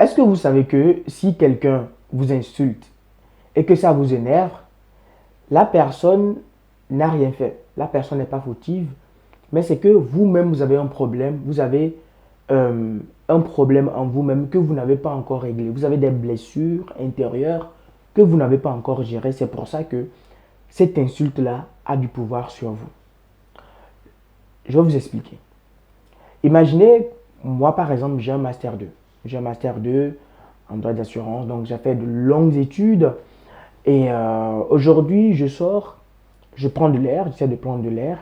Est-ce que vous savez que si quelqu'un vous insulte et que ça vous énerve, la personne n'a rien fait. La personne n'est pas fautive, mais c'est que vous-même, vous avez un problème. Vous avez un problème en vous-même que vous n'avez pas encore réglé. Vous avez des blessures intérieures que vous n'avez pas encore gérées. C'est pour ça que cette insulte-là a du pouvoir sur vous. Je vais vous expliquer. Imaginez, moi par exemple, j'ai un master 2. J'ai un master 2 en droit d'assurance, donc j'ai fait de longues études. Et aujourd'hui, je sors, je prends de l'air, j'essaie de prendre de l'air.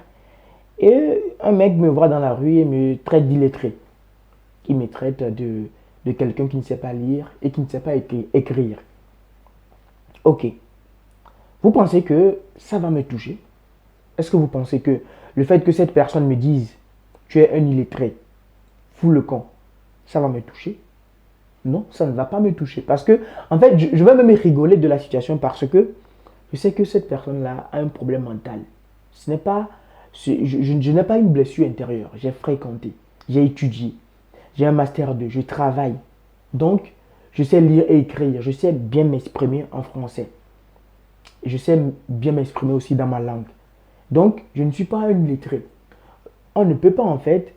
Et un mec me voit dans la rue et me traite d'illettré. Il me traite de quelqu'un qui ne sait pas lire et qui ne sait pas écrire. Ok. Vous pensez que ça va me toucher? Est-ce que vous pensez que le fait que cette personne me dise tu es un illettré, fous le camp, ça va me toucher? Non, ça ne va pas me toucher. Parce que, en fait, je vais même rigoler de la situation parce que je sais que cette personne-là a un problème mental. Ce n'est pas, je n'ai pas une blessure intérieure. J'ai fréquenté, j'ai étudié, j'ai un master 2, je travaille. Donc, je sais lire et écrire, je sais bien m'exprimer en français. Je sais bien m'exprimer aussi dans ma langue. Donc, je ne suis pas un illettré. On ne peut pas en fait,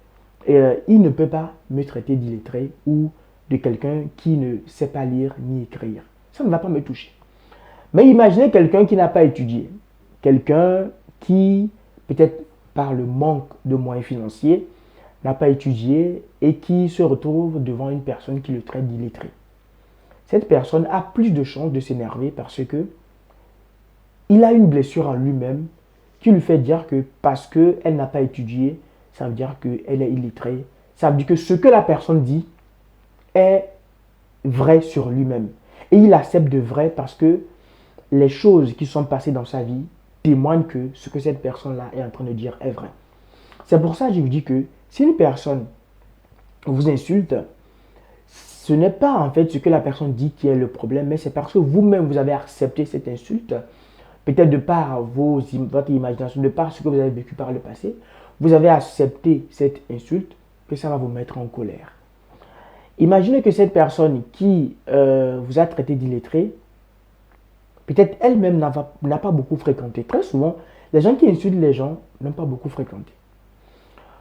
il ne peut pas me traiter d'illettré ou de quelqu'un qui ne sait pas lire ni écrire. Ça ne va pas me toucher. Mais imaginez quelqu'un qui n'a pas étudié, quelqu'un qui, peut-être par le manque de moyens financiers, n'a pas étudié et qui se retrouve devant une personne qui le traite d'illettré. Cette personne a plus de chances de s'énerver parce que il a une blessure en lui-même qui lui fait dire que parce qu'elle n'a pas étudié, ça veut dire qu'elle est illettrée. Ça veut dire que ce que la personne dit est vrai sur lui-même. Et il accepte de vrai parce que les choses qui sont passées dans sa vie témoignent que ce que cette personne-là est en train de dire est vrai. C'est pour ça que je vous dis que si une personne vous insulte, ce n'est pas en fait ce que la personne dit qui est le problème, mais c'est parce que vous-même vous avez accepté cette insulte, peut-être de par votre imagination, de par ce que vous avez vécu par le passé, vous avez accepté cette insulte, que ça va vous mettre en colère. Imaginez que cette personne qui vous a traité d'illettré, peut-être elle-même n'a pas beaucoup fréquenté. Très souvent, les gens qui insultent les gens n'ont pas beaucoup fréquenté.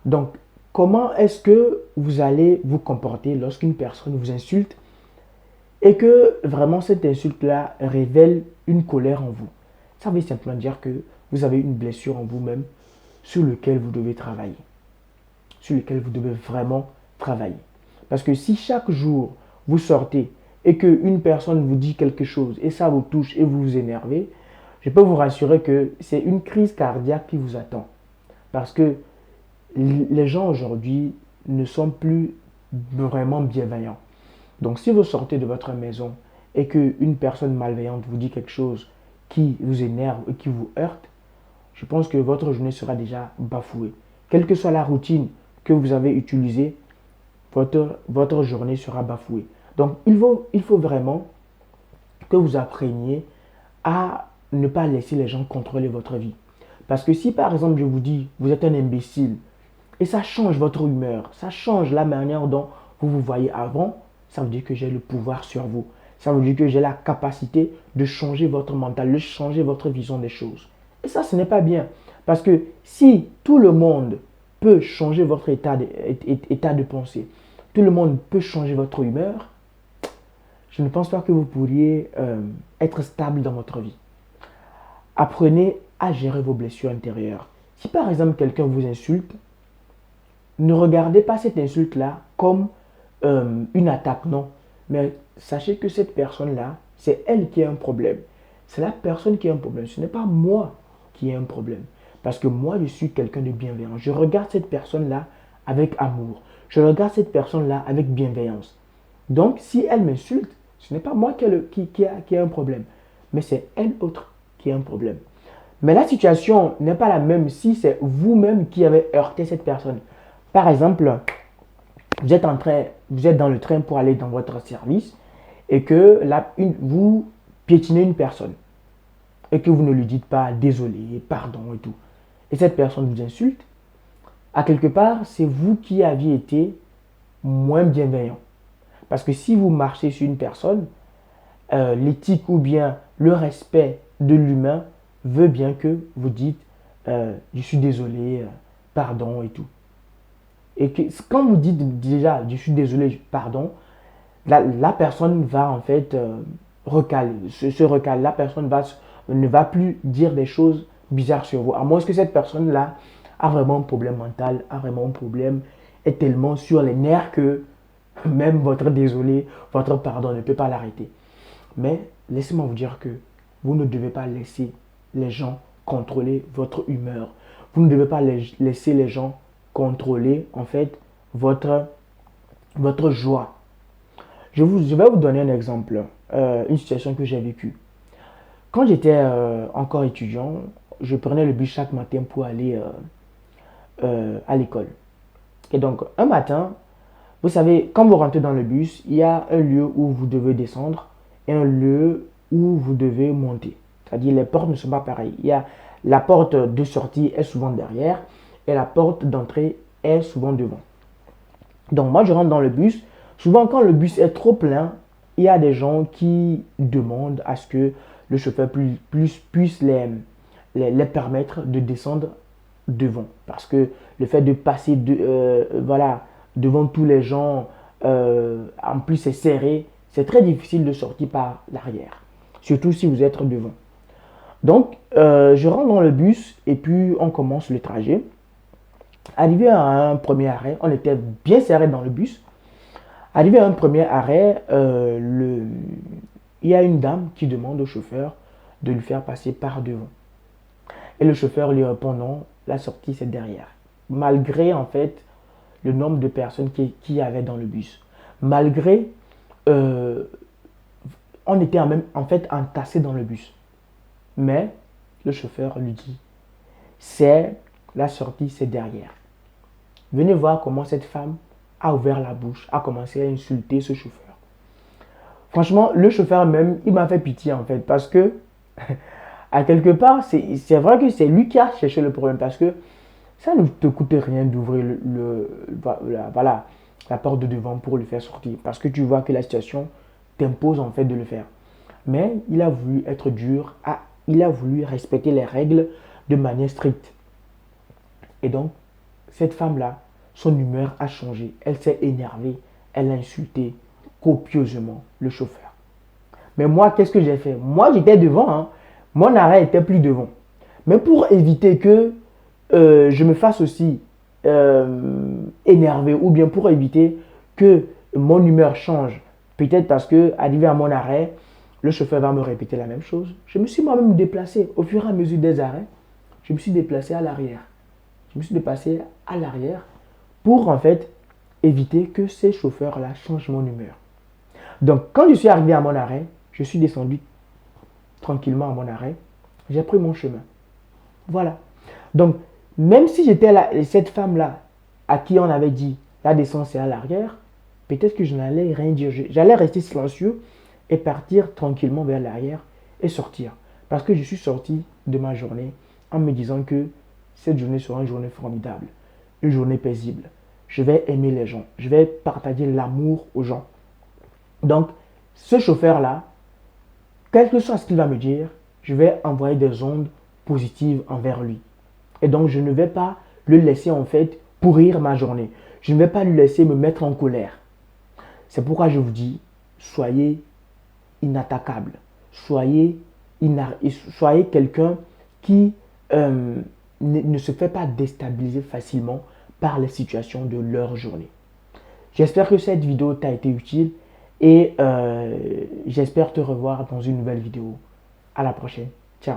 Donc, comment est-ce que vous allez vous comporter lorsqu'une personne vous insulte et que vraiment cette insulte-là révèle une colère en vous? Ça veut simplement dire que vous avez une blessure en vous-même sur laquelle vous devez travailler. Sur laquelle vous devez vraiment travailler. Parce que si chaque jour vous sortez et qu'une personne vous dit quelque chose et ça vous touche et vous vous énervez, je peux vous rassurer que c'est une crise cardiaque qui vous attend. Parce que les gens aujourd'hui ne sont plus vraiment bienveillants. Donc si vous sortez de votre maison et qu'une personne malveillante vous dit quelque chose qui vous énerve et qui vous heurte, je pense que votre journée sera déjà bafouée. Quelle que soit la routine que vous avez utilisée, votre journée sera bafouée. Donc il faut vraiment que vous appreniez à ne pas laisser les gens contrôler votre vie. Parce que si par exemple je vous dis, vous êtes un imbécile, et ça change votre humeur, ça change la manière dont vous vous voyez avant, ça veut dire que j'ai le pouvoir sur vous. Ça veut dire que j'ai la capacité de changer votre mental, de changer votre vision des choses. Et ça, ce n'est pas bien. Parce que si tout le monde peut changer votre état de pensée, tout le monde peut changer votre humeur, je ne pense pas que vous pourriez être stable dans votre vie. Apprenez à gérer vos blessures intérieures. Si par exemple quelqu'un vous insulte, ne regardez pas cette insulte-là comme une attaque, non. Mais sachez que cette personne-là, c'est elle qui a un problème. C'est la personne qui a un problème. Ce n'est pas moi qui ai un problème. Parce que moi, je suis quelqu'un de bienveillant. Je regarde cette personne-là avec amour. Je regarde cette personne-là avec bienveillance. Donc, si elle m'insulte, ce n'est pas moi qui a un problème. Mais c'est elle autre qui a un problème. Mais la situation n'est pas la même si c'est vous-même qui avez heurté cette personne. Par exemple, vous êtes dans le train pour aller dans votre service et que vous piétinez une personne et que vous ne lui dites pas désolé, pardon et tout. Et cette personne vous insulte, à quelque part, c'est vous qui aviez été moins bienveillant. Parce que si vous marchez sur une personne, l'éthique ou bien le respect de l'humain veut bien que vous dites je suis désolé, pardon et tout. Et que, quand vous dites déjà je suis désolé, pardon, la personne va en fait recaler, se recaler. La personne ne va plus dire des choses bizarres sur vous. À moins que cette personne-là a vraiment un problème mental, a vraiment un problème, est tellement sur les nerfs que même votre désolé, votre pardon ne peut pas l'arrêter. Mais laissez-moi vous dire que vous ne devez pas laisser les gens contrôler votre humeur. Vous ne devez pas laisser les gens contrôler en fait votre joie. Je vais vous donner un exemple, une situation que j'ai vécue. Quand j'étais encore étudiant, je prenais le bus chaque matin pour aller à l'école. Et donc, un matin, vous savez, quand vous rentrez dans le bus, il y a un lieu où vous devez descendre et un lieu où vous devez monter. C'est-à-dire, les portes ne sont pas pareilles. Il y a la porte de sortie est souvent derrière et la porte d'entrée est souvent devant. Donc, moi, je rentre dans le bus. Souvent, quand le bus est trop plein, il y a des gens qui demandent à ce que le chauffeur puisse les permettre de descendre devant. Parce que le fait de passer voilà, devant tous les gens, en plus c'est serré, c'est très difficile de sortir par l'arrière. Surtout si vous êtes devant. Donc, je rentre dans le bus et puis on commence le trajet. Arrivé à un premier arrêt, on était bien serré dans le bus. Arrivé à un premier arrêt, il y a une dame qui demande au chauffeur de lui faire passer par devant. Et le chauffeur lui répond non, la sortie c'est derrière. Malgré en fait le nombre de personnes qui y avait dans le bus. Malgré, on était en fait entassés dans le bus. Mais le chauffeur lui dit, la sortie c'est derrière. Venez voir comment cette femme a ouvert la bouche, a commencé à insulter ce chauffeur. Franchement, le chauffeur même, il m'a fait pitié en fait, parce que, à quelque part, c'est vrai que c'est lui qui a cherché le problème, parce que ça ne te coûte rien d'ouvrir la porte de devant pour le faire sortir, parce que tu vois que la situation t'impose en fait de le faire. Mais il a voulu être dur, il a voulu respecter les règles de manière stricte. Et donc, cette femme-là, son humeur a changé. Elle s'est énervée. Elle a insulté copieusement le chauffeur. Mais moi, qu'est-ce que j'ai fait? Moi, j'étais devant. Hein. Mon arrêt était plus devant. Mais pour éviter que je me fasse aussi énerver ou bien pour éviter que mon humeur change, peut-être parce que arrivé à mon arrêt, le chauffeur va me répéter la même chose. Je me suis moi-même déplacé au fur et à mesure des arrêts. Je me suis déplacé à l'arrière. Je me suis déplacé à l'arrière pour en fait éviter que ces chauffeurs-là changent mon humeur. Donc quand je suis arrivé à mon arrêt, je suis descendu tranquillement à mon arrêt. J'ai pris mon chemin. Voilà. Donc même si j'étais cette femme-là à qui on avait dit la descente c'est à l'arrière, peut-être que je n'allais rien dire. J'allais rester silencieux et partir tranquillement vers l'arrière et sortir. Parce que je suis sorti de ma journée en me disant que cette journée sera une journée formidable, une journée paisible. Je vais aimer les gens, je vais partager l'amour aux gens. Donc, ce chauffeur-là, quel que soit ce qu'il va me dire, je vais envoyer des ondes positives envers lui. Et donc, je ne vais pas le laisser en fait pourrir ma journée. Je ne vais pas lui laisser me mettre en colère. C'est pourquoi je vous dis, soyez inattaquable. Soyez quelqu'un qui ne se fait pas déstabiliser facilement par les situations de leur journée. J'espère que cette vidéo t'a été utile et j'espère te revoir dans une nouvelle vidéo. À la prochaine. Ciao.